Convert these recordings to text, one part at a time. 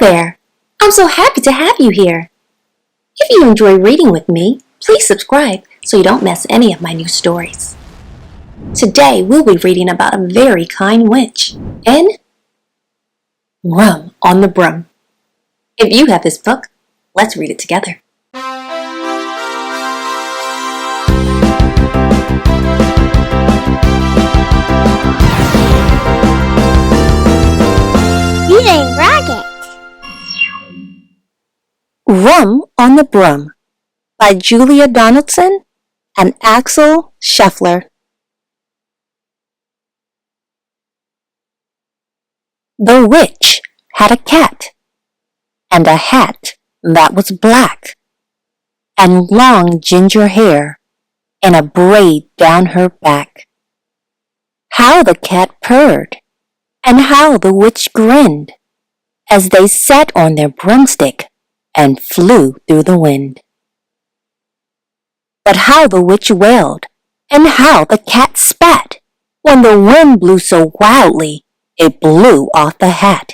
there! I'm so happy to have you here. If you enjoy reading with me, please subscribe so you don't miss any of my new stories. Today we'll be reading about a very kind witch in BROOM on the Broom. If you have this book, let's read it together. Reading Rocket. BROOM on the Broom by Donaldson and Axel Scheffler. The witch had a cat and a hat that was black and long ginger hair and a braid down her back. How the cat purred and how the witch grinned as they sat on their broomstick and flew through the wind. But how the witch wailed and how the cat spat when the wind blew so wildly it blew off the hat.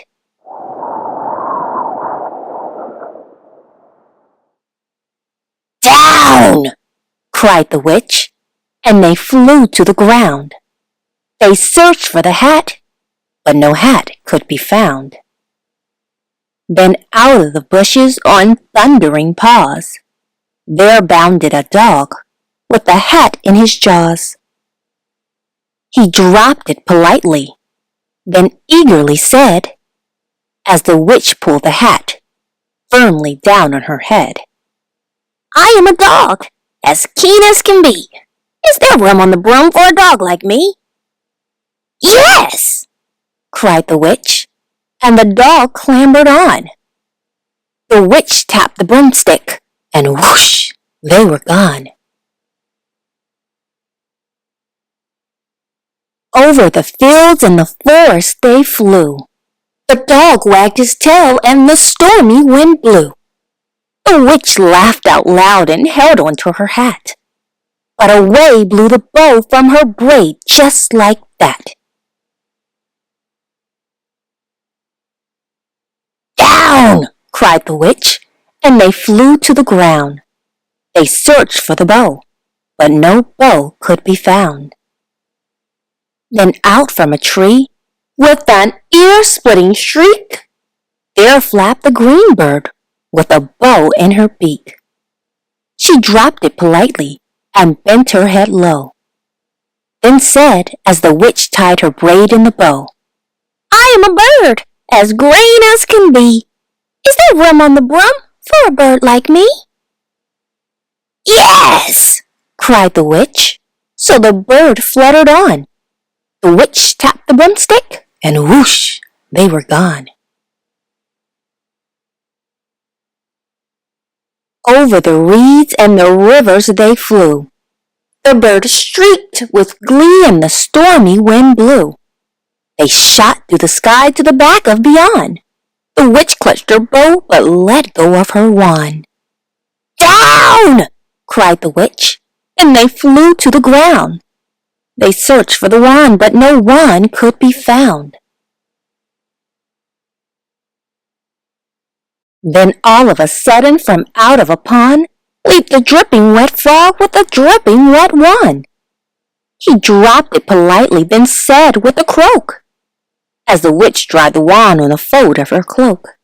"Down!" cried the witch, and they flew to the ground. They searched for the hat, but no hat could be found. Then out of the bushes on thundering paws, there bounded a dog with the hat in his jaws. He dropped it politely, then eagerly said, as the witch pulled the hat firmly down on her head, "I am a dog, as keen as can be. Is there room on the broom for a dog like me?" "Yes!" cried the witch, and the dog clambered on. The witch tapped the broomstick, and whoosh, they were gone. Over the fields and the forest they flew. The dog wagged his tail, and the stormy wind blew. The witch laughed out loud and held onto her hat, but away blew the bow from her braid just like that. "Down!" cried the witch, and they flew to the ground. They searched for the bow, but no bow could be found. Then out from a tree, with an ear-splitting shriek, there flapped the green bird with a bow in her beak. She dropped it politely and bent her head low, then said as the witch tied her braid in the bow, "I am a bird, as green as can be. Is there room on the broom for a bird like me?" "Yes!" cried the witch, so the bird fluttered on. The witch tapped the broomstick, and whoosh, they were gone. Over the reeds and the rivers they flew. The bird shrieked with glee and the stormy wind blew. They shot through the sky to the back of beyond. The witch clutched her bow but let go of her wand. "Down!" cried the witch, and they flew to the ground. They searched for the wand, but no wand could be found. Then all of a sudden from out of a pond leaped a dripping wet frog with a dripping wet wand. He dropped it politely, then said with a croak, as the witch dried the wand on the fold of her cloak,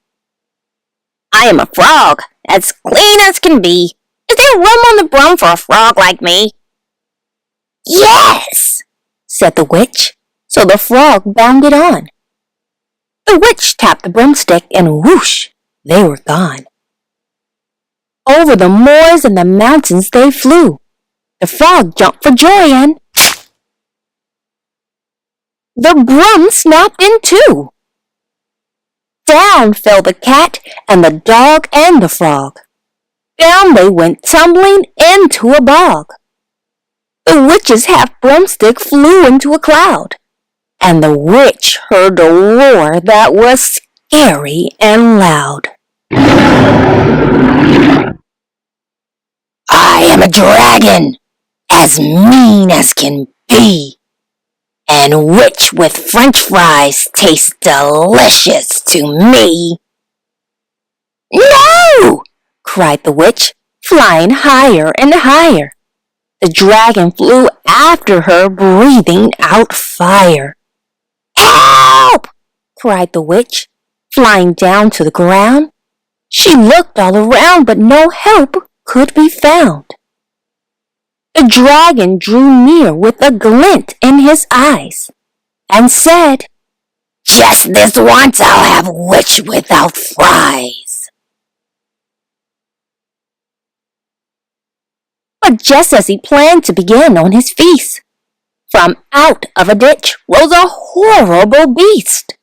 "I am a frog, as clean as can be. Is there room on the broom for a frog like me?" "Yes!" said the witch, so the frog bounded on. The witch tapped the broomstick, and whoosh, they were gone. Over the moors and the mountains they flew. The frog jumped for joy, and the broom snapped in two. Down fell the cat and the dog and the frog. Down they went tumbling into a bog. The witch's half broomstick flew into a cloud, and the witch heard a roar that was scary and loud. "I am a dragon, as mean as can be, and which with French fries tastes delicious to me. "No!" cried the witch, flying higher and higher. The dragon flew after her, breathing out fire. "Help!" cried the witch, flying down to the ground. She looked all around, but no help could be found. The dragon drew near with a glint in his eyes and said, "Just this once I'll have witch without fries." But just as he planned to begin on his feast, from out of a ditch rose a horrible beast.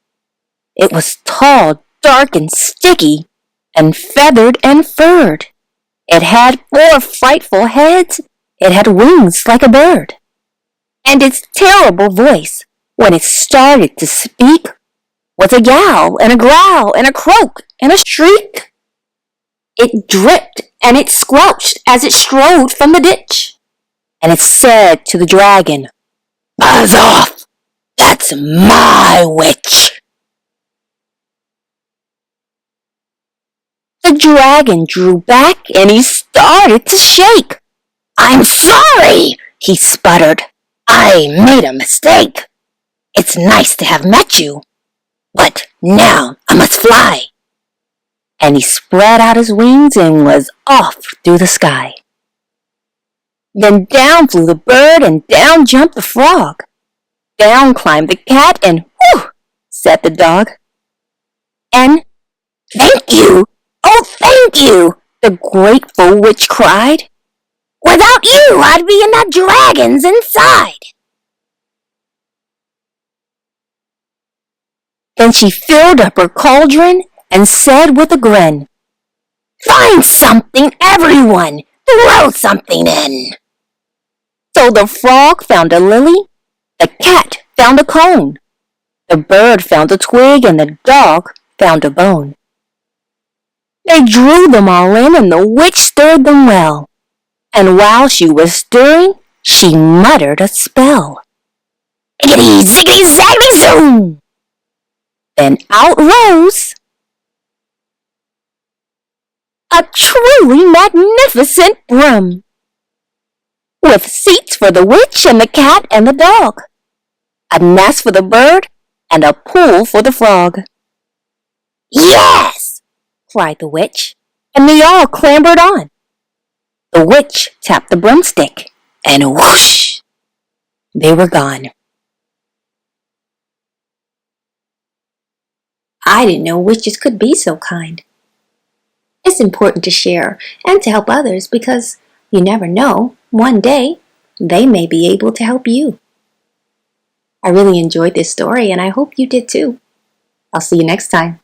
It was tall, dark, and sticky, and feathered and furred. It had 4 frightful heads. It had wings like a bird. And its terrible voice, when it started to speak, was a yowl and a growl and a croak and a shriek. It dripped and it squelched as it strode from the ditch. And it said to the dragon, "Buzz off! That's my witch!" The dragon drew back and he started to shake. "I'm sorry," he sputtered. "I made a mistake. It's nice to have met you, but now I must fly." And he spread out his wings and was off through the sky. Then down flew the bird and down jumped the frog. Down climbed the cat and whew, said the dog. And "Thank you! Oh, thank you!" the grateful witch cried. "Without you, I'd be in that dragon's inside." Then she filled up her cauldron and said with a grin, "Find something, everyone! Throw something in!" So the frog found a lily, the cat found a cone, the bird found a twig, and the dog found a bone. They drew them all in, and the witch stirred them well. And while she was stirring, she muttered a spell. "Iggity, ziggity, zaggity, zoom!" Then out rose a truly magnificent broom, with seats for the witch and the cat and the dog, a nest for the bird, and a pool for the frog. "Yes!" cried the witch, and they all clambered on. The witch tapped the broomstick, and whoosh, they were gone. I didn't know witches could be so kind. It's important to share and to help others because you never know, one day they may be able to help you. I really enjoyed this story and I hope you did too. I'll see you next time.